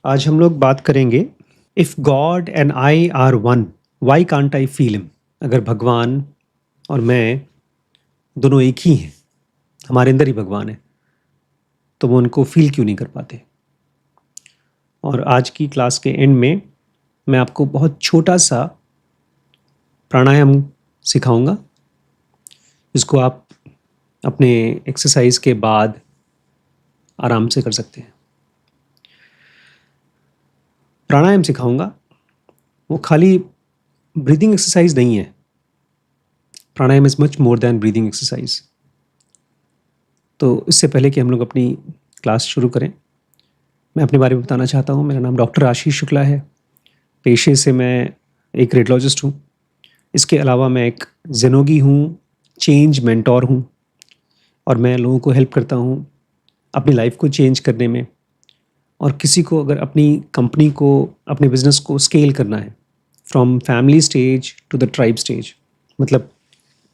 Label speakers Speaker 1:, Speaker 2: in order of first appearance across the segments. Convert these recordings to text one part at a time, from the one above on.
Speaker 1: आज हम लोग बात करेंगे if God and I R one why can't I feel him. अगर भगवान और मैं दोनों एक ही हैं, हमारे अंदर ही भगवान है, तो वो उनको फील क्यों नहीं कर पाते। और आज की क्लास के एंड में मैं आपको बहुत छोटा सा प्राणायाम सिखाऊंगा, जिसको आप अपने एक्सरसाइज के बाद आराम से कर सकते हैं। प्राणायाम सिखाऊंगा, वो खाली ब्रीदिंग एक्सरसाइज नहीं है। Pranayama is much more than breathing exercise. तो इससे पहले कि हम लोग अपनी क्लास शुरू करें, मैं अपने बारे में बताना चाहता हूँ। मेरा नाम डॉक्टर आशीष शुक्ला है। पेशे से मैं एक रेडियोलॉजिस्ट हूँ। इसके अलावा मैं एक ज़ेनोगी हूँ, चेंज मेंटोर हूँ, और मैं लोगों को हेल्प करता हूँ अपनी लाइफ को चेंज करने में। और किसी को अगर अपनी कंपनी को, अपने बिजनेस को स्केल करना है from family stage to the tribe stage, मतलब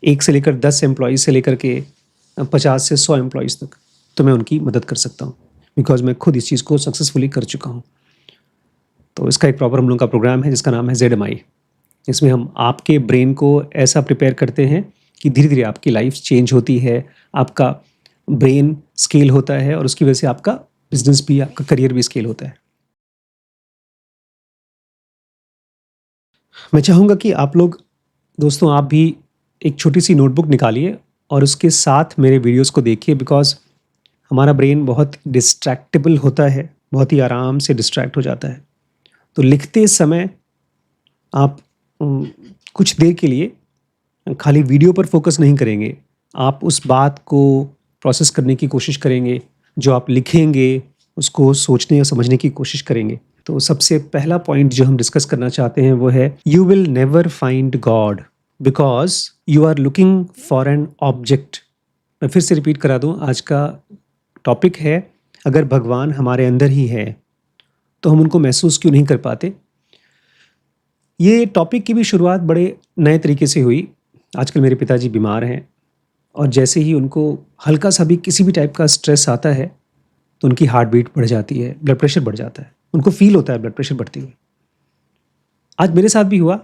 Speaker 1: 1 से लेकर 10 एम्प्लॉयज़ से लेकर के 50 से 100 एम्प्लॉयज़ तक, तो मैं उनकी मदद कर सकता हूँ, बिकॉज मैं खुद इस चीज़ को सक्सेसफुली कर चुका हूँ। तो इसका एक प्रॉपर हम लोग का प्रोग्राम है जिसका नाम है ZMI। इसमें हम आपके ब्रेन को ऐसा प्रिपेयर करते हैं कि धीरे धीरे आपकी लाइफ चेंज होती है, आपका ब्रेन स्केल होता है, और उसकी वजह से आपका बिजनेस भी, आपका करियर भी स्केल होता है। मैं चाहूँगा कि आप लोग, दोस्तों, आप भी एक छोटी सी नोटबुक निकालिए और उसके साथ मेरे वीडियोस को देखिए, बिकॉज हमारा ब्रेन बहुत डिस्ट्रैक्टेबल होता है, बहुत ही आराम से डिस्ट्रैक्ट हो जाता है। तो लिखते समय आप कुछ देर के लिए खाली वीडियो पर फोकस नहीं करेंगे, आप उस बात को प्रोसेस करने की कोशिश करेंगे, जो आप लिखेंगे उसको सोचने और समझने की कोशिश करेंगे। तो सबसे पहला पॉइंट जो हम डिस्कस करना चाहते हैं वो है, you will never find God because you are looking for an object. मैं फिर से रिपीट करा दूं, आज का टॉपिक है, अगर भगवान हमारे अंदर ही है तो हम उनको महसूस क्यों नहीं कर पाते। ये टॉपिक की भी शुरुआत बड़े नए तरीके से हुई। आजकल मेरे पिताजी बीमार हैं, और जैसे ही उनको हल्का सा भी किसी भी टाइप का स्ट्रेस आता है तो उनकी हार्ट बीट बढ़ जाती है, ब्लड प्रेशर बढ़ जाता है, उनको फील होता है ब्लड प्रेशर बढ़ती हुई। आज मेरे साथ भी हुआ।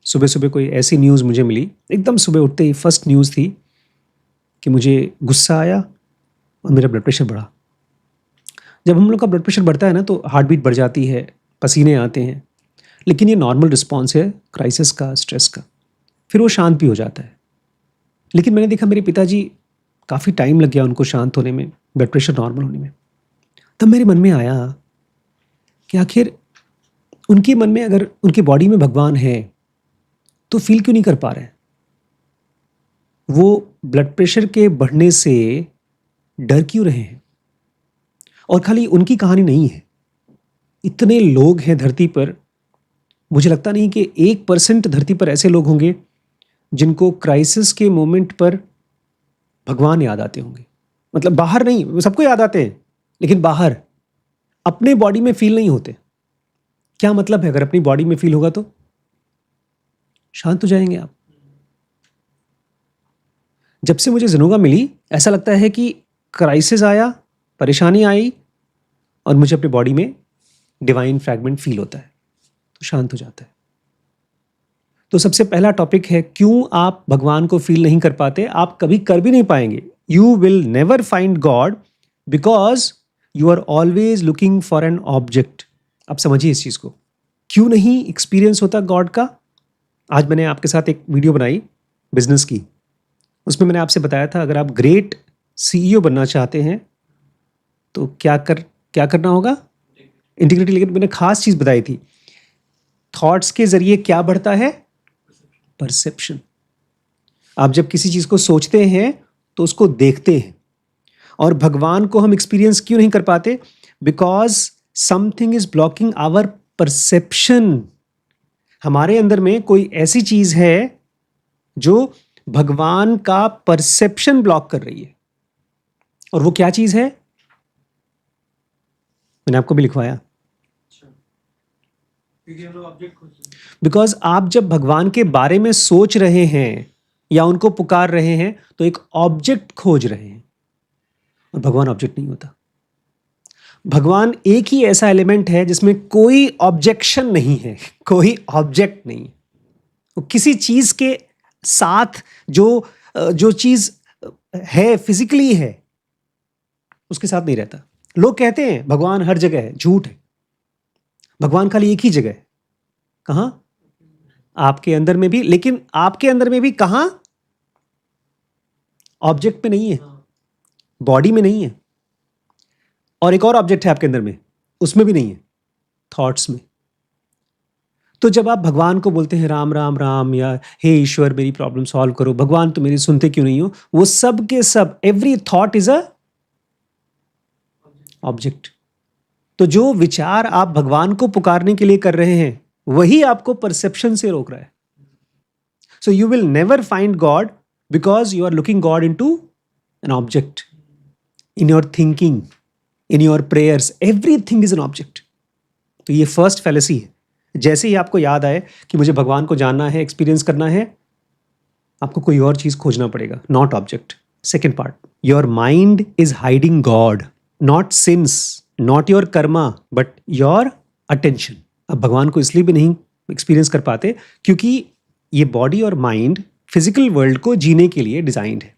Speaker 1: सुबह सुबह कोई ऐसी न्यूज़ मुझे मिली, एकदम सुबह उठते ही फर्स्ट न्यूज़ थी कि मुझे गुस्सा आया और मेरा ब्लड प्रेशर बढ़ा। जब हम लोग का ब्लड प्रेशर बढ़ता है ना, तो हार्ट बीट बढ़ जाती है, पसीने आते हैं, लेकिन ये नॉर्मल रिस्पॉन्स है क्राइसिस का, स्ट्रेस का। फिर वो शांत भी हो जाता है। लेकिन मैंने देखा मेरे पिताजी, काफ़ी टाइम लग गया उनको शांत होने में, ब्लड प्रेशर नॉर्मल होने में। तब मेरे मन में आया कि आखिर उनके मन में, अगर उनकी बॉडी में भगवान है, तो फील क्यों नहीं कर पा रहे हैं। वो ब्लड प्रेशर के बढ़ने से डर क्यों रहे हैं। और खाली उनकी कहानी नहीं है, इतने लोग हैं धरती पर, मुझे लगता नहीं कि 1% धरती पर ऐसे लोग होंगे जिनको क्राइसिस के मोमेंट पर भगवान याद आते होंगे। मतलब बाहर नहीं, सबको याद आते हैं, लेकिन बाहर अपने बॉडी में फील नहीं होते। क्या मतलब है, अगर अपनी बॉडी में फील होगा तो शांत हो जाएंगे आप। जब से मुझे ज़ेनोगा मिली, ऐसा लगता है कि क्राइसिस आया, परेशानी आई, और मुझे अपनी बॉडी में डिवाइन फ्रैगमेंट फील होता है, तो शांत हो जाता है। तो सबसे पहला टॉपिक है, क्यों आप भगवान को फील नहीं कर पाते। आप कभी कर भी नहीं पाएंगे। You will never find God because you are always looking for an object. आप समझिए इस चीज़ को, क्यों नहीं एक्सपीरियंस होता गॉड का। आज मैंने आपके साथ एक वीडियो बनाई बिजनेस की, उसमें मैंने आपसे बताया था, अगर आप ग्रेट CEO बनना चाहते हैं तो क्या करना होगा, इंटीग्रिटी। लेकिन मैंने खास चीज़ बताई थी, थॉट्स के जरिए क्या बढ़ता है, परसेप्शन। आप जब किसी चीज़ को सोचते हैं तो उसको देखते हैं। और भगवान को हम एक्सपीरियंस क्यों नहीं कर पाते, because something is blocking our perception. हमारे अंदर में कोई ऐसी चीज है जो भगवान का परसेप्शन ब्लॉक कर रही है। और वो क्या चीज है, मैंने आपको भी लिखवाया। बिकॉज आप जब भगवान के बारे में सोच रहे हैं या उनको पुकार रहे हैं, तो एक ऑब्जेक्ट खोज रहे हैं, और भगवान ऑब्जेक्ट नहीं होता। भगवान एक ही ऐसा एलिमेंट है जिसमें कोई ऑब्जेक्शन नहीं है, कोई ऑब्जेक्ट नहीं। वो किसी चीज के साथ जो चीज है, फिजिकली है, उसके साथ नहीं रहता। लोग कहते हैं भगवान हर जगह है, झूठ है। भगवान खाली एक ही जगह है। कहां? आपके अंदर में भी, लेकिन आपके अंदर में भी कहां? ऑब्जेक्ट में नहीं है, बॉडी में नहीं है। और एक और ऑब्जेक्ट है आपके अंदर में, उसमें भी नहीं है, थॉट्स में। तो जब आप भगवान को बोलते हैं राम राम राम, या हे ईश्वर मेरी प्रॉब्लम सॉल्व करो, भगवान तो मेरी सुनते क्यों नहीं हो, वो सब के सब, every thought is a object. तो जो विचार आप भगवान को पुकारने के लिए कर रहे हैं, वही आपको परसेप्शन से रोक रहा है। So you will never find God because you are looking God in to an object. In your thinking, in your prayers, everything is an object. तो ये फर्स्ट फैलेसी है। जैसे ही आपको याद आए कि मुझे भगवान को जानना है, एक्सपीरियंस करना है, आपको कोई और चीज खोजना पड़ेगा, not object. Second part, your mind is hiding God, not since, not your Karma, but your attention. अब भगवान को इसलिए भी नहीं एक्सपीरियंस कर पाते क्योंकि ये बॉडी और माइंड फिजिकल वर्ल्ड को जीने के लिए डिजाइंड है।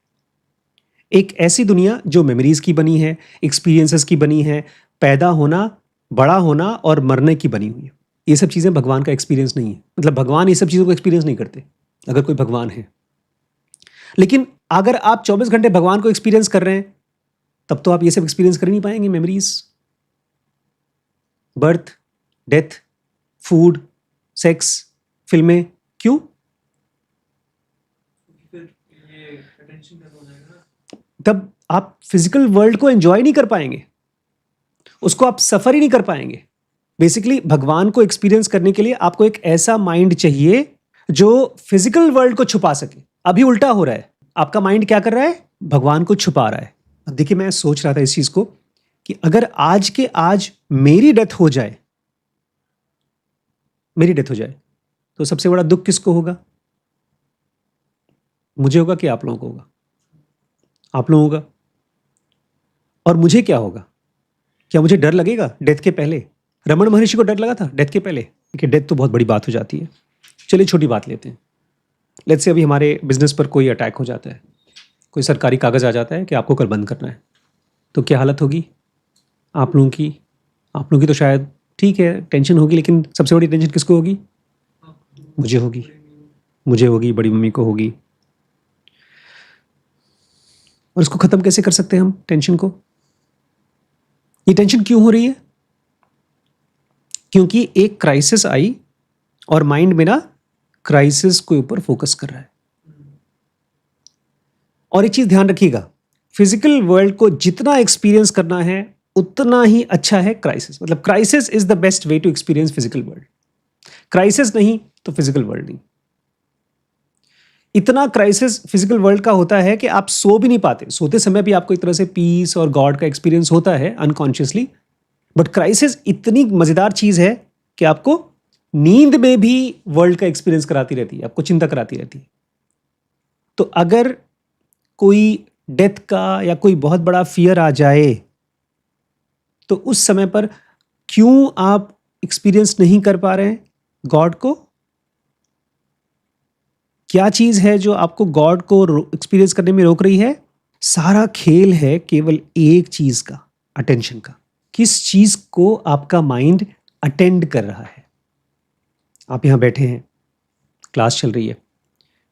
Speaker 1: एक ऐसी दुनिया जो मेमोरीज की बनी है, एक्सपीरियंसेस की बनी है, पैदा होना, बड़ा होना और मरने की बनी हुई है। ये सब चीज़ें भगवान का एक्सपीरियंस नहीं है। मतलब भगवान ये सब चीज़ों को एक्सपीरियंस नहीं करते, अगर कोई भगवान है। लेकिन अगर आप 24 घंटे भगवान को एक्सपीरियंस कर रहे हैं, तब तो आप ये सब एक्सपीरियंस कर नहीं पाएंगे। Memories, birth, death, food, sex, फिल्में। क्यों? तब आप फिजिकल वर्ल्ड को एंजॉय नहीं कर पाएंगे, उसको आप सफर ही नहीं कर पाएंगे। बेसिकली भगवान को एक्सपीरियंस करने के लिए आपको एक ऐसा माइंड चाहिए जो फिजिकल वर्ल्ड को छुपा सके। अभी उल्टा हो रहा है, आपका माइंड क्या कर रहा है? भगवान को छुपा रहा है। अब देखिए, मैं सोच रहा था इस चीज को कि अगर आज के आज मेरी डेथ हो जाए, मेरी डेथ हो जाए, तो सबसे बड़ा दुख किसको होगा? मुझे होगा कि आप लोगों को होगा? आप लोगों का। और मुझे क्या होगा? क्या मुझे डर लगेगा डेथ के पहले? रमन महर्षि को डर लगा था डेथ के पहले कि डेथ तो बहुत बड़ी बात हो जाती है। चलिए छोटी बात लेते हैं। लेट्स से अभी हमारे बिजनेस पर कोई अटैक हो जाता है, कोई सरकारी कागज़ आ जाता है कि आपको कल बंद करना है, तो क्या हालत होगी आप लोगों की? आप लोगों की तो शायद ठीक है, टेंशन होगी, लेकिन सबसे बड़ी टेंशन किसको होगी? मुझे होगी, मुझे होगी, बड़ी मम्मी को होगी। और इसको ख़त्म कैसे कर सकते हैं हम, टेंशन को? ये टेंशन क्यों हो रही है? क्योंकि एक क्राइसिस आई और माइंड मेरा क्राइसिस के ऊपर फोकस कर रहा है। और एक चीज ध्यान रखिएगा, फिजिकल वर्ल्ड को जितना एक्सपीरियंस करना है उतना ही अच्छा है क्राइसिस। मतलब crisis is the best way to experience physical world. Crisis नहीं तो फिजिकल वर्ल्ड नहीं। इतना क्राइसिस फिजिकल वर्ल्ड का होता है कि आप सो भी नहीं पाते। सोते समय भी आपको एक तरह से पीस और गॉड का एक्सपीरियंस होता है अनकॉन्शियसली, बट क्राइसिस इतनी मजेदार चीज है कि आपको नींद में भी वर्ल्ड का एक्सपीरियंस कराती रहती है, आपको चिंता कराती रहती है। तो अगर कोई डेथ का या कोई बहुत बड़ा फियर आ जाए, तो उस समय पर क्यों आप एक्सपीरियंस नहीं कर पा रहे हैं गॉड को? क्या चीज है जो आपको गॉड को एक्सपीरियंस करने में रोक रही है? सारा खेल है केवल एक चीज का, अटेंशन का। किस चीज को आपका माइंड अटेंड कर रहा है? आप यहां बैठे हैं, क्लास चल रही है,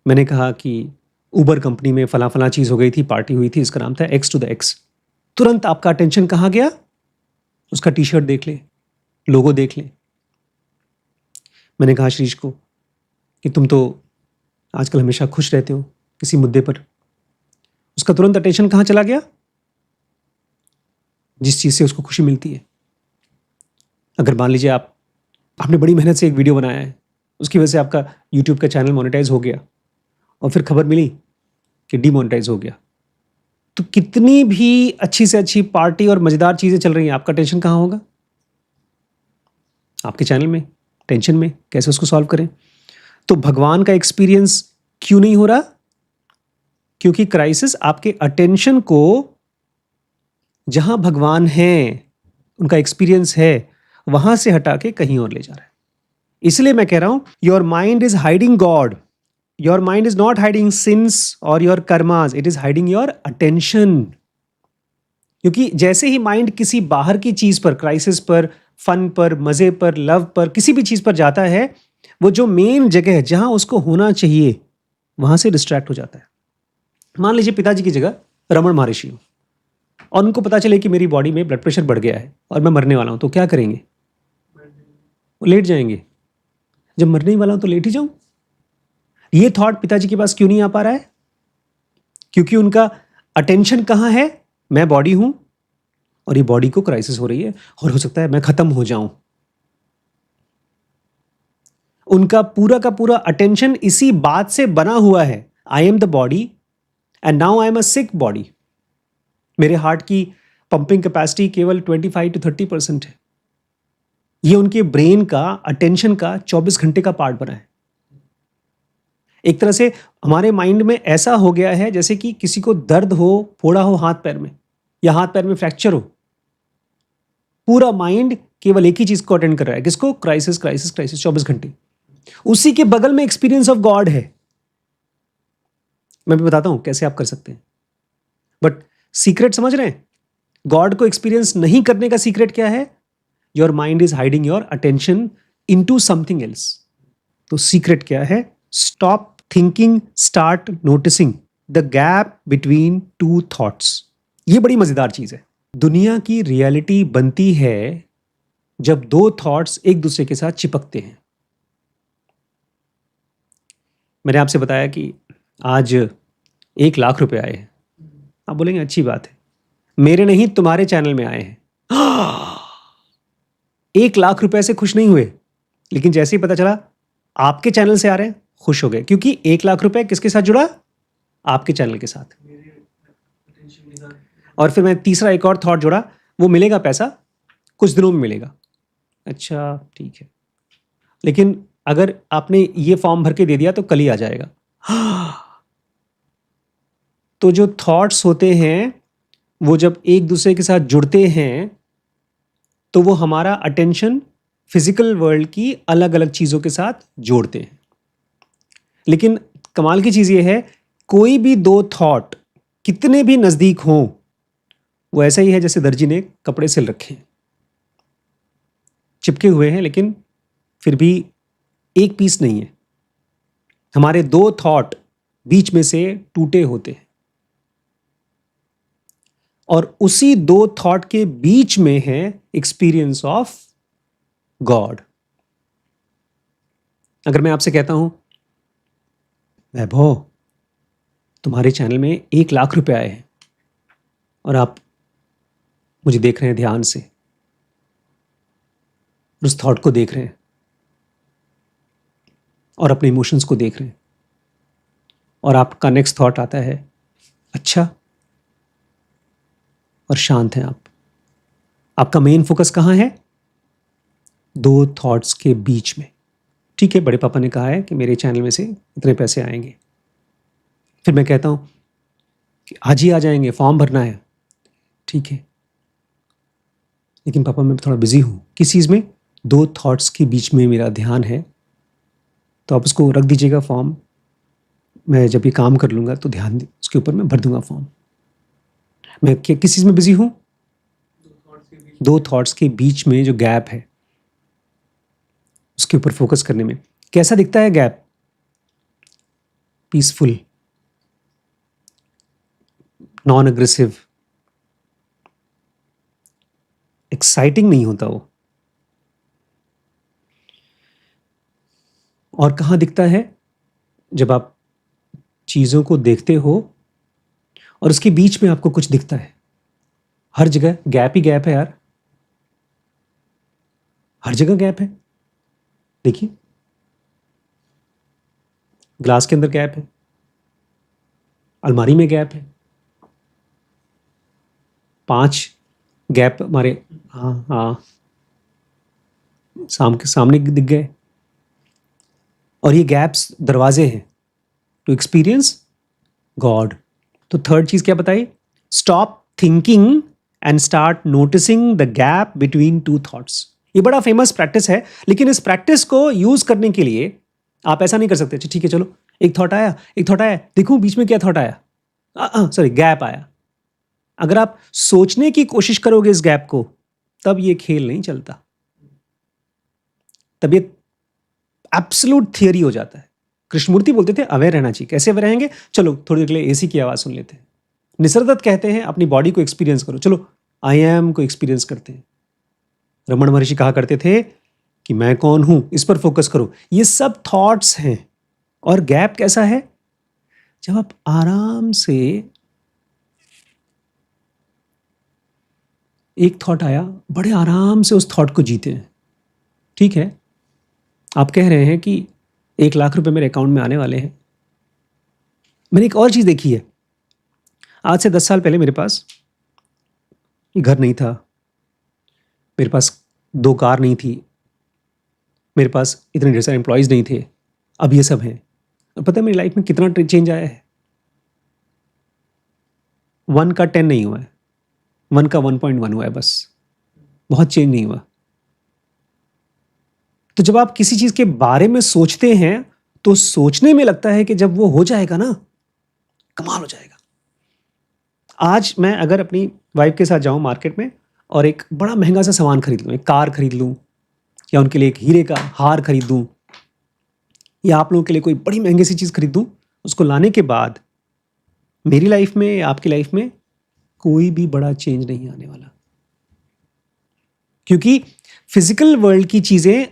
Speaker 1: मैंने कहा कि उबर कंपनी में फला फला चीज हो गई थी, पार्टी हुई थी, इसका नाम था एक्स टू द एक्स। तुरंत आपका अटेंशन कहां गया? उसका टी शर्ट देख ले, लोगो देख ले। मैंने कहा श्रीश को कि तुम तो आजकल हमेशा खुश रहते हो किसी मुद्दे पर। उसका तुरंत अटेंशन कहां चला गया? जिस चीज से उसको खुशी मिलती है। अगर मान लीजिए आपने बड़ी मेहनत से एक वीडियो बनाया है, उसकी वजह से आपका यूट्यूब का चैनल मोनेटाइज हो गया और फिर खबर मिली कि डीमोनेटाइज हो गया, तो कितनी भी अच्छी से अच्छी पार्टी और मजेदार चीजें चल रही हैं, आपका टेंशन कहां होगा? आपके चैनल में, टेंशन में। कैसे उसको सॉल्व करें? तो भगवान का एक्सपीरियंस क्यों नहीं हो रहा? क्योंकि क्राइसिस आपके अटेंशन को जहां भगवान है उनका एक्सपीरियंस है, वहां से हटा के कहीं और ले जा रहा है। इसलिए मैं कह रहा हूं, your mind is hiding God, your mind is not hiding sins और your karmas, it is hiding your attention. क्योंकि जैसे ही माइंड किसी बाहर की चीज पर, क्राइसिस पर, फन पर, मजे पर, लव पर, किसी भी चीज पर जाता है, वो जो मेन जगह है जहां उसको होना चाहिए वहां से डिस्ट्रैक्ट हो जाता है। मान लीजिए पिताजी की जगह रमन महर्षि हो और उनको पता चले कि मेरी बॉडी में ब्लड प्रेशर बढ़ गया है और मैं मरने वाला हूं, तो क्या करेंगे? वो लेट जाएंगे। जब मरने ही वाला हूं तो लेट ही जाऊं। ये थॉट पिताजी के पास क्यों नहीं आ पा रहा है? क्योंकि उनका अटेंशन कहां है? मैं बॉडी हूं और ये बॉडी को क्राइसिस हो रही है और हो सकता है मैं खत्म हो जाऊं। उनका पूरा का पूरा अटेंशन इसी बात से बना हुआ है, I am the body and now I am a sick body. मेरे हार्ट की पंपिंग कैपेसिटी केवल 25 to 30% है। ये उनके ब्रेन का, अटेंशन का 24 घंटे का पार्ट बना है। एक तरह से हमारे माइंड में ऐसा हो गया है जैसे कि किसी को दर्द हो, फोड़ा हो हाथ पैर में, या हाथ पैर में फ्रैक्चर हो, पूरा माइंड केवल एक ही चीज को अटेंड कर रहा है। किसको? क्राइसिस, क्राइसिस, क्राइसिस, 24 घंटे। उसी के बगल में एक्सपीरियंस ऑफ गॉड है। मैं भी बताता हूं कैसे आप कर सकते हैं, बट सीक्रेट समझ रहे हैं? गॉड को एक्सपीरियंस नहीं करने का सीक्रेट क्या है? Your mind is hiding your attention into something else. तो सीक्रेट क्या है? Stop thinking, start noticing the gap between two thoughts. ये बड़ी मजेदार चीज है। दुनिया की रियलिटी बनती है जब दो थॉट्स एक दूसरे के साथ चिपकते हैं। मैंने आपसे बताया कि आज 1 लाख रुपए आए हैं। आप बोलेंगे अच्छी बात है, मेरे नहीं तुम्हारे चैनल में आए हैं। 1 लाख रुपए से खुश नहीं हुए, लेकिन जैसे ही पता चला आपके चैनल से आ रहे हैं, खुश हो गए। क्योंकि 1 लाख रुपए किसके साथ जुड़ा? आपके चैनल के साथ। और फिर मैं तीसरा एक और थॉट जोड़ा, वो मिलेगा पैसा, कुछ दिनों में मिलेगा। अच्छा ठीक है, लेकिन अगर आपने ये फॉर्म भर के दे दिया तो कल ही आ जाएगा। तो जो थॉट्स होते हैं वो जब एक दूसरे के साथ जुड़ते हैं तो वो हमारा अटेंशन फिजिकल वर्ल्ड की अलग अलग चीजों के साथ जोड़ते हैं। लेकिन कमाल की चीज ये है, कोई भी दो थॉट कितने भी नजदीक हों, वो ऐसा ही है जैसे दर्जी ने कपड़े सिल रखे हैं, चिपके हुए हैं, लेकिन फिर भी एक पीस नहीं है। हमारे दो थॉट बीच में से टूटे होते हैं और उसी दो थॉट के बीच में है एक्सपीरियंस ऑफ गॉड। अगर मैं आपसे कहता हूं, वैभव तुम्हारे चैनल में 1 लाख रुपए आए हैं और आप मुझे देख रहे हैं ध्यान से, उस थॉट को देख रहे हैं और अपने इमोशंस को देख रहे हैं, और आपका नेक्स्ट थॉट आता है अच्छा, और शांत हैं आप। आपका मेन फोकस कहां है? दो थॉट्स के बीच में। ठीक है, बड़े पापा ने कहा है कि मेरे चैनल में से इतने पैसे आएंगे। फिर मैं कहता हूं कि आज ही आ जाएंगे, फॉर्म भरना है। ठीक है, लेकिन पापा मैं थोड़ा बिजी हूं। किस चीज में? दो थॉट्स के बीच में मेरा ध्यान है, तो आप उसको रख दीजिएगा फॉर्म। मैं जब ये काम कर लूंगा तो ध्यान उसके ऊपर मैं भर दूंगा फॉर्म। मैं किस चीज में बिजी हूं? दो थॉट्स के बीच में जो गैप है उसके ऊपर फोकस करने में। कैसा दिखता है gap? Peaceful, non aggressive, exciting नहीं होता वो। और कहां दिखता है? जब आप चीजों को देखते हो और उसके बीच में आपको कुछ दिखता है। हर जगह गैप ही गैप है यार, हर जगह गैप है। देखिए, ग्लास के अंदर गैप है, अलमारी में गैप है, 5 गैप हमारे, हाँ हाँ, सामने दिख गए। और ये गैप्स दरवाजे हैं टू एक्सपीरियंस गॉड। तो थर्ड चीज क्या बताई? Stop thinking and start noticing the gap between two thoughts. ये बड़ा फेमस प्रैक्टिस है, लेकिन इस प्रैक्टिस को यूज करने के लिए आप ऐसा नहीं कर सकते, अच्छा ठीक है चलो एक थॉट आया, एक थॉट आया, देखूं बीच में क्या थॉट आया, सॉरी गैप आया। अगर आप सोचने की कोशिश करोगे इस गैप को, तब ये खेल नहीं चलता, तब ये एब्सोल्यूट थियरी हो जाता है। कृष्णमूर्ति बोलते थे अवेयर रहना चाहिए। कैसे अवेयर रहेंगे? चलो थोड़ी देर के लिए एसी की आवाज सुन लेते हैं। निसर्गदत्त कहते हैं अपनी बॉडी को एक्सपीरियंस करो, चलो आई एम को एक्सपीरियंस करते हैं। रमन महर्षि कहा करते थे कि मैं कौन हूं, इस पर फोकस करो। ये सब थॉट्स हैं। और गैप कैसा है? जब आप आराम से एक थॉट आया, बड़े आराम से उस थॉट को जीते हैं। ठीक है, आप कह रहे हैं कि 1 लाख रुपए मेरे अकाउंट में आने वाले हैं। मैंने एक और चीज देखी है। आज से 10 साल पहले मेरे पास घर नहीं था, मेरे पास 2 कार नहीं थी, मेरे पास इतने ढेर सारे एम्प्लॉयज नहीं थे। अब ये सब है। और पता है मेरी लाइफ में कितना चेंज आया है? 1 का 10 नहीं हुआ है, 1 का 1.1 हुआ है बस। बहुत चेंज नहीं हुआ। तो जब आप किसी चीज के बारे में सोचते हैं तो सोचने में लगता है कि जब वो हो जाएगा ना, कमाल हो जाएगा। आज मैं अगर अपनी वाइफ के साथ जाऊं मार्केट में और एक बड़ा महंगा सा सामान खरीद लूं, एक कार खरीद लूं, या उनके लिए एक हीरे का हार खरीद दूं, या आप लोगों के लिए कोई बड़ी महंगी सी चीज खरीद दूं, उसको लाने के बाद मेरी लाइफ में या आपकी लाइफ में कोई भी बड़ा चेंज नहीं आने वाला। क्योंकि फिजिकल वर्ल्ड की चीजें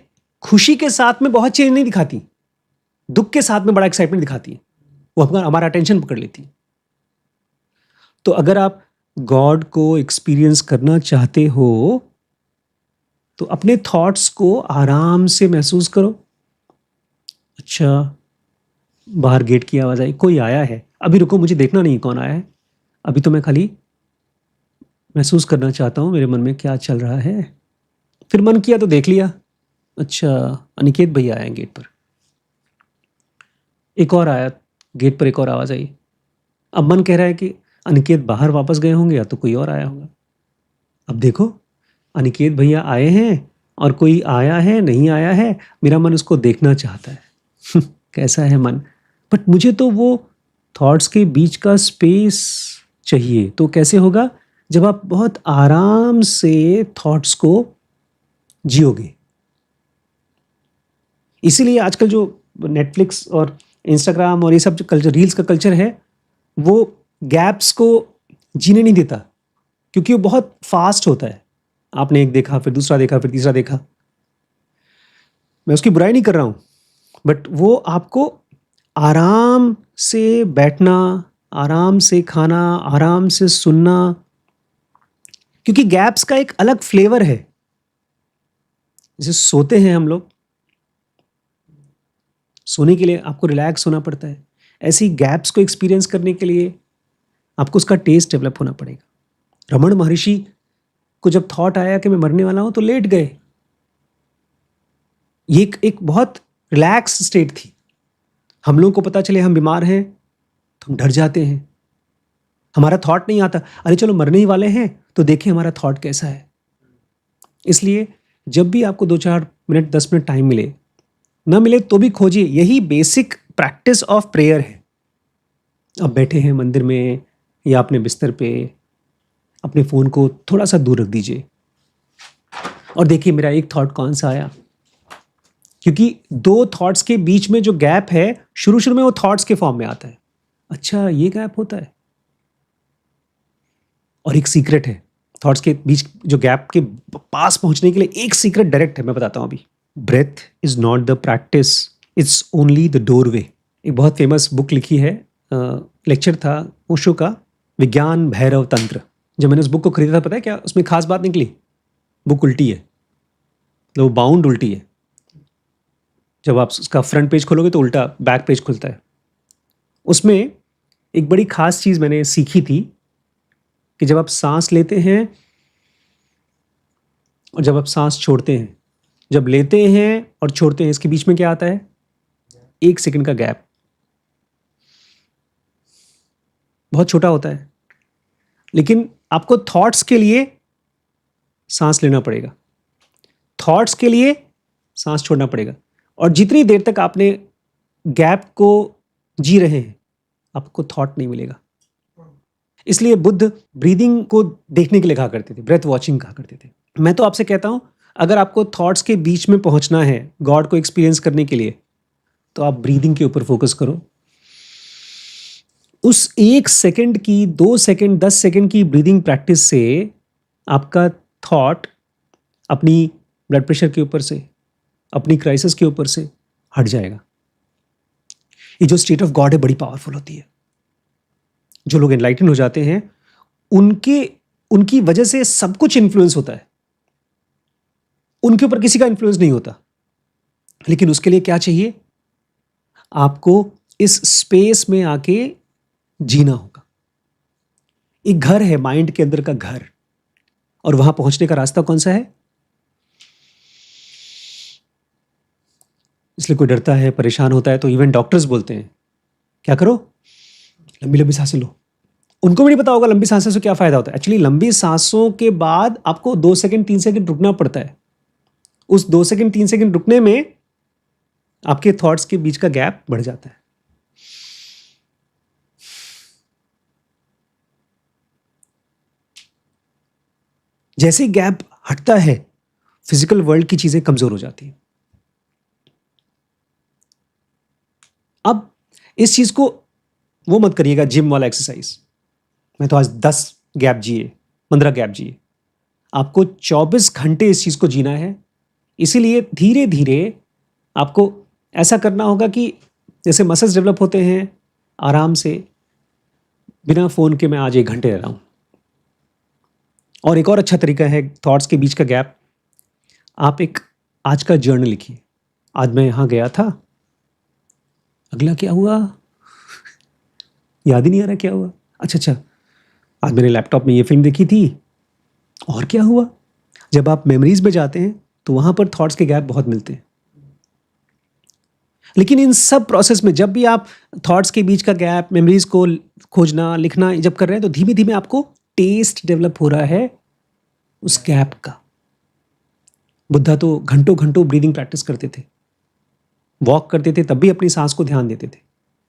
Speaker 1: खुशी के साथ में बहुत चेंज नहीं दिखाती, दुख के साथ में बड़ा एक्साइटमेंट दिखाती है। वो हमारा अटेंशन पकड़ लेती है। तो अगर आप गॉड को एक्सपीरियंस करना चाहते हो तो अपने थॉट्स को आराम से महसूस करो। अच्छा, बाहर गेट की आवाज आई, कोई आया है, अभी रुको, मुझे देखना नहीं कौन आया है, अभी तो मैं खाली महसूस करना चाहता हूं मेरे मन में क्या चल रहा है। फिर मन किया तो देख लिया, अच्छा अनिकेत भैया आए हैं गेट पर। एक और आया गेट पर, एक और आवाज आई। अब मन कह रहा है कि अनिकेत बाहर वापस गए होंगे या तो कोई और आया होगा। अब देखो अनिकेत भैया आए हैं और कोई आया है, नहीं आया है, मेरा मन उसको देखना चाहता है। कैसा है मन? बट मुझे तो वो थॉट्स के बीच का स्पेस चाहिए। तो कैसे होगा? जब आप बहुत आराम से थॉट्स को जियोगे। इसीलिए आजकल जो नेटफ्लिक्स और इंस्टाग्राम और ये सब जो कल्चर, रील्स का कल्चर है, वो गैप्स को जीने नहीं देता, क्योंकि वो बहुत फास्ट होता है। आपने एक देखा, फिर दूसरा देखा, फिर तीसरा देखा। मैं उसकी बुराई नहीं कर रहा हूं, बट वो आपको आराम से बैठना, आराम से खाना, आराम से सुनना, क्योंकि गैप्स का एक अलग फ्लेवर है। जैसे सोते हैं हम लोग, सोने के लिए आपको रिलैक्स होना पड़ता है, ऐसी गैप्स को एक्सपीरियंस करने के लिए आपको उसका टेस्ट डेवलप होना पड़ेगा। रमन महर्षि को जब थॉट आया कि मैं मरने वाला हूं तो लेट गए। ये एक बहुत रिलैक्स स्टेट थी। हम लोगों को पता चले हम बीमार हैं तो हम डर जाते हैं, हमारा थॉट नहीं आता, अरे चलो मरने ही वाले हैं तो देखें हमारा थॉट कैसा है। इसलिए जब भी आपको 2-4 मिनट 10 मिनट टाइम मिले, ना मिले तो भी खोजिए। यही बेसिक प्रैक्टिस ऑफ प्रेयर है। अब बैठे हैं मंदिर में या अपने बिस्तर पे, अपने फोन को थोड़ा सा दूर रख दीजिए और देखिए मेरा एक थॉट कौन सा आया। क्योंकि 2 थॉट्स के बीच में जो गैप है, शुरू शुरू में वो थॉट्स के फॉर्म में आता है। अच्छा ये गैप होता है। और एक सीक्रेट है थॉट्स के बीच जो गैप के पास पहुंचने के लिए, एक सीक्रेट डायरेक्ट है, मैं बताता हूं अभी। Breath is not the practice, it's only the doorway. एक बहुत फेमस बुक लिखी है, लेक्चर था ओशो का, विज्ञान भैरव तंत्र। जब मैंने उस बुक को खरीदा था, पता है क्या उसमें खास बात निकली? बुक उल्टी है, मतलब वो बाउंड उल्टी है। जब आप उसका फ्रंट पेज खोलोगे तो उल्टा बैक पेज खुलता है। उसमें एक बड़ी खास चीज मैंने सीखी थी कि जब आप सांस लेते हैं और जब आप सांस छोड़ते हैं, जब लेते हैं और छोड़ते हैं, इसके बीच में क्या आता है? 1 सेकंड का गैप। बहुत छोटा होता है, लेकिन आपको थॉट्स के लिए सांस लेना पड़ेगा, थॉट्स के लिए सांस छोड़ना पड़ेगा। और जितनी देर तक आपने गैप को जी रहे हैं, आपको थॉट नहीं मिलेगा। इसलिए बुद्ध ब्रीदिंग को देखने के लिए कहा करते थे, ब्रेथ वॉचिंग कहा करते थे। मैं तो आपसे कहता हूं, अगर आपको थॉट्स के बीच में पहुंचना है गॉड को एक्सपीरियंस करने के लिए, तो आप ब्रीदिंग के ऊपर फोकस करो। उस 1 सेकंड की, 2 सेकंड, 10 सेकंड की ब्रीदिंग प्रैक्टिस से आपका थॉट अपनी ब्लड प्रेशर के ऊपर से, अपनी क्राइसिस के ऊपर से हट जाएगा। ये जो स्टेट ऑफ गॉड है बड़ी पावरफुल होती है। जो लोग एनलाइटन हो जाते हैं, उनकी वजह से सब कुछ इन्फ्लुएंस होता है, उनके ऊपर किसी का इन्फ्लुएंस नहीं होता। लेकिन उसके लिए क्या चाहिए? आपको इस स्पेस में आके जीना होगा। एक घर है, माइंड के अंदर का घर, और वहां पहुंचने का रास्ता कौन सा है? इसलिए कोई डरता है, परेशान होता है, तो इवन डॉक्टर्स बोलते हैं क्या करो, लंबी लंबी सांसें लो। उनको भी नहीं पता होगा लंबी सांसों से क्या फायदा होता है। एक्चुअली लंबी सांसों के बाद आपको 2 सेकंड 3 सेकंड रुकना पड़ता है। उस 2 सेकंड 3 सेकंड रुकने में आपके थॉट्स के बीच का गैप बढ़ जाता है। जैसे ही गैप हटता है, फिजिकल वर्ल्ड की चीजें कमजोर हो जाती हैं। अब इस चीज को वो मत करिएगा जिम वाला एक्सरसाइज, मैं तो आज 10 गैप जिए, 15 गैप जिए। आपको 24 घंटे इस चीज को जीना है। इसीलिए धीरे धीरे आपको ऐसा करना होगा कि जैसे मसल्स डेवलप होते हैं, आराम से बिना फोन के मैं आज 1 घंटे रह रहा हूं। और एक और अच्छा तरीका है थॉट्स के बीच का गैप, आप एक आज का जर्नल लिखिए। आज मैं यहां गया था, अगला क्या हुआ याद ही नहीं आ रहा क्या हुआ। अच्छा, आज मैंने लैपटॉप में ये फिल्म देखी थी, और क्या हुआ। जब आप मेमोरीज में जाते हैं तो वहां पर थॉट्स के गैप बहुत मिलते हैं। लेकिन इन सब प्रोसेस में जब भी आप थॉट्स के बीच का गैप, मेमोरीज को खोजना, लिखना जब कर रहे हैं, तो धीमे धीमे आपको टेस्ट डेवलप हो रहा है उस गैप का। बुद्धा तो घंटों घंटों ब्रीदिंग प्रैक्टिस करते थे, वॉक करते थे, तब भी अपनी सांस को ध्यान देते थे।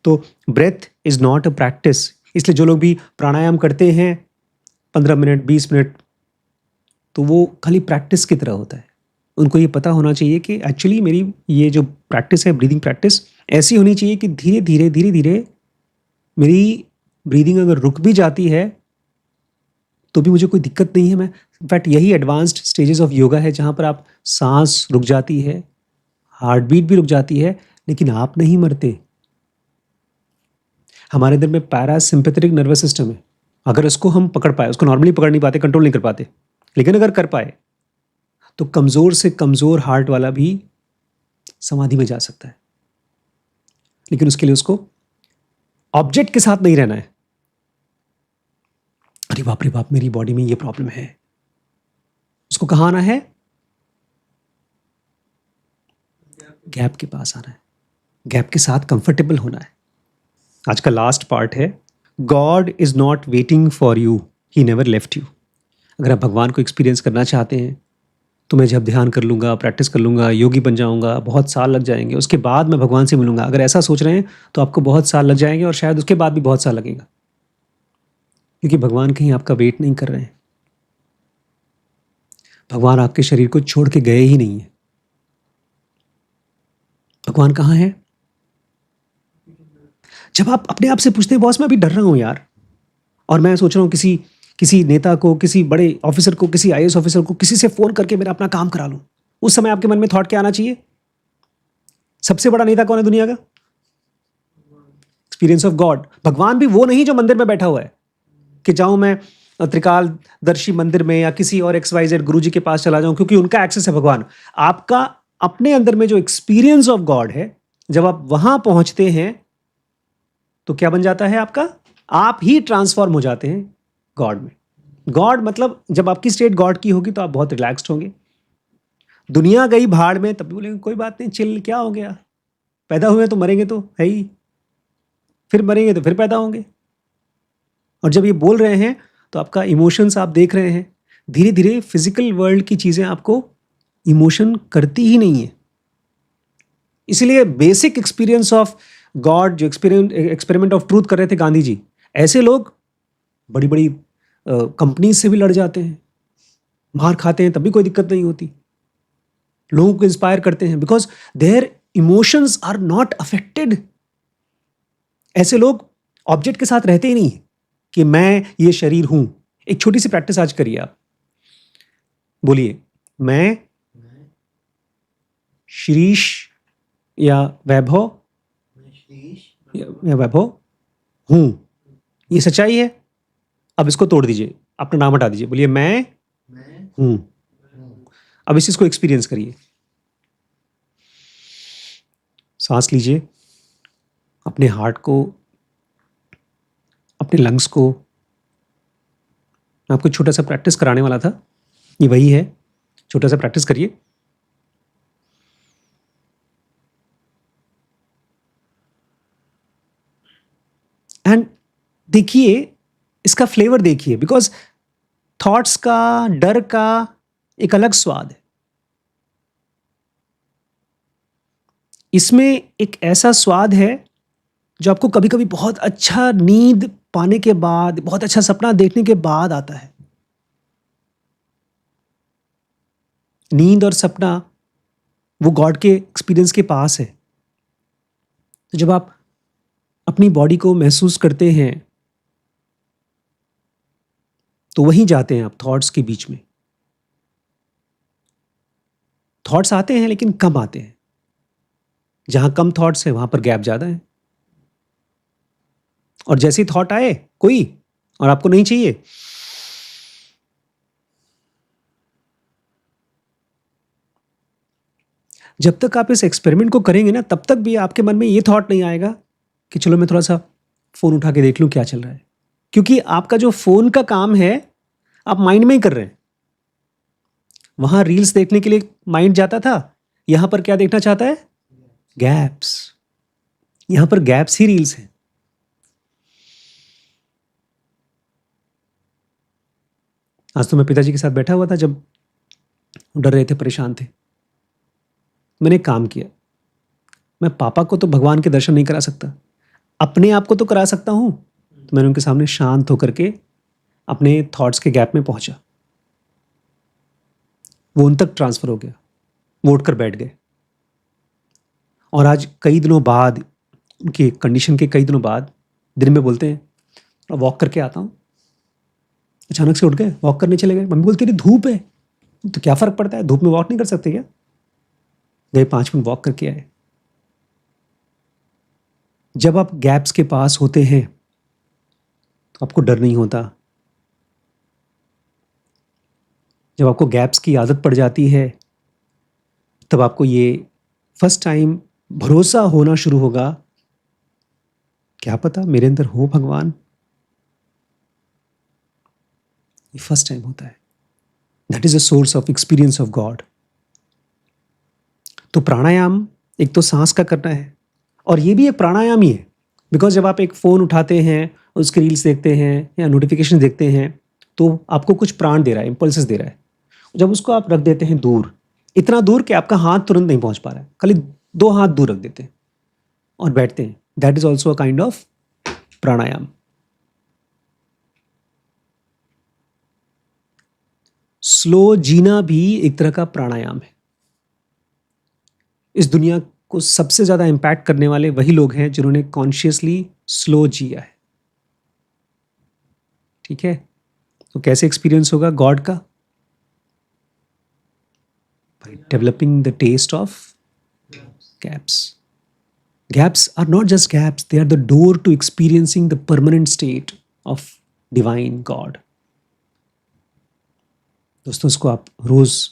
Speaker 1: तो breath is not a practice. इसलिए जो लोग भी प्राणायाम करते हैं 15 मिनट 20 मिनट, तो वो खाली प्रैक्टिस की तरह होता है। उनको ये पता होना चाहिए कि एक्चुअली मेरी ये जो प्रैक्टिस है, ब्रीदिंग प्रैक्टिस, ऐसी होनी चाहिए कि धीरे धीरे मेरी ब्रीदिंग अगर रुक भी जाती है तो भी मुझे कोई दिक्कत नहीं है। मैं इनफैक्ट यही एडवांस्ड स्टेजेस ऑफ योगा है जहां पर आप सांस रुक जाती है, हार्ट बीट भी रुक जाती है, लेकिन आप नहीं मरते। हमारे अंदर में पैरासिम्पैथेटिक नर्वस सिस्टम है। अगर उसको हम पकड़ पाए, उसको नॉर्मली पकड़ नहीं पाते, कंट्रोल नहीं कर पाते, लेकिन अगर कर पाए तो कमजोर से कमजोर हार्ट वाला भी समाधि में जा सकता है। लेकिन उसके लिए उसको ऑब्जेक्ट के साथ नहीं रहना है। अरे बाप रे बाप, मेरी बॉडी में ये प्रॉब्लम है, उसको कहां आना है? गैप के पास आना है, गैप के साथ कंफर्टेबल होना है। आज का लास्ट पार्ट है, God is not waiting for you, he never left you. अगर आप भगवान को एक्सपीरियंस करना चाहते हैं तो मैं जब ध्यान कर लूंगा, प्रैक्टिस कर लूंगा, योगी बन जाऊंगा, बहुत साल लग जाएंगे, उसके बाद मैं भगवान से मिलूंगा, अगर ऐसा सोच रहे हैं तो आपको बहुत साल लग जाएंगे, और शायद उसके बाद भी बहुत साल लगेगा, क्योंकि भगवान कहीं आपका वेट नहीं कर रहे हैं। भगवान आपके शरीर को छोड़ के गए ही नहीं है। भगवान कहाँ है? जब आप अपने आप से पूछते हैं, बॉस मैं अभी डर रहा हूं यार, और मैं सोच रहा हूं किसी नेता को, किसी बड़े ऑफिसर को, किसी आईएएस ऑफिसर को, किसी से फोन करके मेरा अपना काम करा लूं, उस समय आपके मन में थॉट क्या आना चाहिए? सबसे बड़ा नेता कौन है दुनिया का? Experience of God. भगवान भी वो नहीं जो मंदिर में बैठा हुआ है कि जाऊं मैं त्रिकालदर्शी मंदिर में या किसी और XYZ गुरु जी के पास चला जाऊं, क्योंकि उनका एक्सेस है। भगवान आपका अपने अंदर में जो एक्सपीरियंस ऑफ गॉड है, जब आप वहां पहुंचते हैं तो क्या बन जाता है आपका? आप ही ट्रांसफॉर्म हो जाते हैं गॉड में। गॉड मतलब जब आपकी स्टेट गॉड की होगी तो आप बहुत रिलैक्स्ड होंगे। दुनिया गई भाड़ में तब भी बोलेंगे कोई बात नहीं, चिल, क्या हो गया, पैदा हुए तो मरेंगे तो है ही, फिर मरेंगे तो फिर पैदा होंगे। और जब ये बोल रहे हैं तो आपका इमोशंस आप देख रहे हैं, धीरे धीरे फिजिकल वर्ल्ड की चीज़ें आपको इमोशन करती ही नहीं है। इसीलिए बेसिक एक्सपीरियंस ऑफ गॉड, जो एक्सपेरिमेंट ऑफ ट्रूथ कर रहे थे गांधी जी, ऐसे लोग बड़ी बड़ी कंपनीज से भी लड़ जाते हैं, मार खाते हैं, तब भी कोई दिक्कत नहीं होती, लोगों को इंस्पायर करते हैं because their emotions are not affected. ऐसे लोग ऑब्जेक्ट के साथ रहते ही नहीं कि मैं ये शरीर हूं। एक छोटी सी प्रैक्टिस आज करिए आप, बोलिए मैं शिरीष या वैभव या वैभव हूं, ये सच्चाई है। अब इसको तोड़ दीजिए, अपना नाम हटा दीजिए, बोलिए मैं हूं। अब इस चीज को एक्सपीरियंस करिए, सांस लीजिए, अपने हार्ट को, अपने लंग्स को। मैं आपको छोटा सा प्रैक्टिस कराने वाला था, ये वही है, छोटा सा प्रैक्टिस करिए। एंड देखिए, इसका फ्लेवर देखिए, बिकॉज थॉट्स का, डर का एक अलग स्वाद है। इसमें एक ऐसा स्वाद है जो आपको कभी कभी बहुत अच्छा नींद पाने के बाद, बहुत अच्छा सपना देखने के बाद आता है। नींद और सपना वो गॉड के एक्सपीरियंस के पास है। तो जब आप अपनी बॉडी को महसूस करते हैं तो वहीं जाते हैं आप थॉट्स के बीच में। थॉट्स आते हैं लेकिन कम आते हैं, जहां कम थॉट्स है वहां पर गैप ज्यादा है। और जैसे ही थॉट आए कोई और आपको नहीं चाहिए, जब तक आप इस एक्सपेरिमेंट को करेंगे ना, तब तक भी आपके मन में ये थॉट नहीं आएगा कि चलो मैं थोड़ा सा फोन उठा के देख लूं क्या चल रहा है। क्योंकि आपका जो फोन का काम है आप माइंड में ही कर रहे हैं। वहां रील्स देखने के लिए माइंड जाता था, यहां पर क्या देखना चाहता है? गैप्स। यहां पर गैप्स ही रील्स हैं। आज तो मैं पिताजी के साथ बैठा हुआ था, जब डर रहे थे, परेशान थे। मैंने एक काम किया, मैं पापा को तो भगवान के दर्शन नहीं करा सकता, अपने आप को तो करा सकता हूं। तो मैंने उनके सामने शांत होकर के अपने थॉट्स के गैप में पहुंचा। वो उन तक ट्रांसफर हो गया, वो उठकर बैठ गए। और आज कई दिनों बाद, उनकी कंडीशन के कई दिनों बाद, दिन में बोलते हैं वॉक करके आता हूं। अचानक से उठ गए, वॉक करने चले गए। मम्मी बोलती रही धूप है तो क्या फर्क पड़ता है, धूप में वॉक नहीं कर सकते क्या? गए, 5 मिनट वॉक करके आए। जब आप गैप्स के पास होते हैं तो आपको डर नहीं होता। जब आपको गैप्स की आदत पड़ जाती है तब आपको ये फर्स्ट टाइम भरोसा होना शुरू होगा, क्या पता मेरे अंदर हो भगवान। ये फर्स्ट टाइम होता है। That is a source of experience of God. तो प्राणायाम एक तो सांस का करना है, और ये भी एक प्राणायाम ही है। बिकॉज जब आप एक फोन उठाते हैं, उसके रील्स देखते हैं या नोटिफिकेशन देखते हैं, तो आपको कुछ प्राण दे रहा है, इंपल्सेस दे रहा है। जब उसको आप रख देते हैं दूर, इतना दूर कि आपका हाथ तुरंत नहीं पहुंच पा रहा है, खाली 2 हाथ दूर रख देते हैं और बैठते हैं, that is also a kind of pranayama. Slow जीना भी एक तरह का प्राणायाम है। इस दुनिया को सबसे ज्यादा इंपैक्ट करने वाले वही लोग हैं जिन्होंने कॉन्शियसली स्लो जिया है। ठीक है, तो कैसे एक्सपीरियंस होगा गॉड का? By developing the taste of gaps. Gaps are not just gaps, they are the door to experiencing the permanent state of divine God. दोस्तों, इसको आप रोज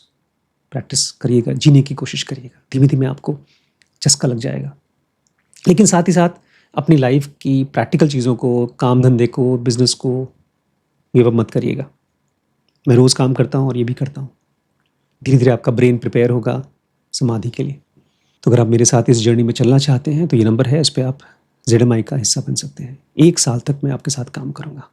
Speaker 1: प्रैक्टिस करिएगा, जीने की कोशिश करिएगा, धीमे धीमे आपको चस्का लग जाएगा। लेकिन साथ ही साथ अपनी लाइफ की प्रैक्टिकल चीज़ों को, काम धंधे को, बिजनेस को गिव अप मत करिएगा। मैं रोज़ काम करता हूँ और ये भी करता हूँ। धीरे धीरे आपका ब्रेन प्रिपेयर होगा समाधि के लिए। तो अगर आप मेरे साथ इस जर्नी में चलना चाहते हैं तो ये नंबर है, इस पर आप ZMI का हिस्सा बन सकते हैं। 1 साल तक मैं आपके साथ काम करूँगा।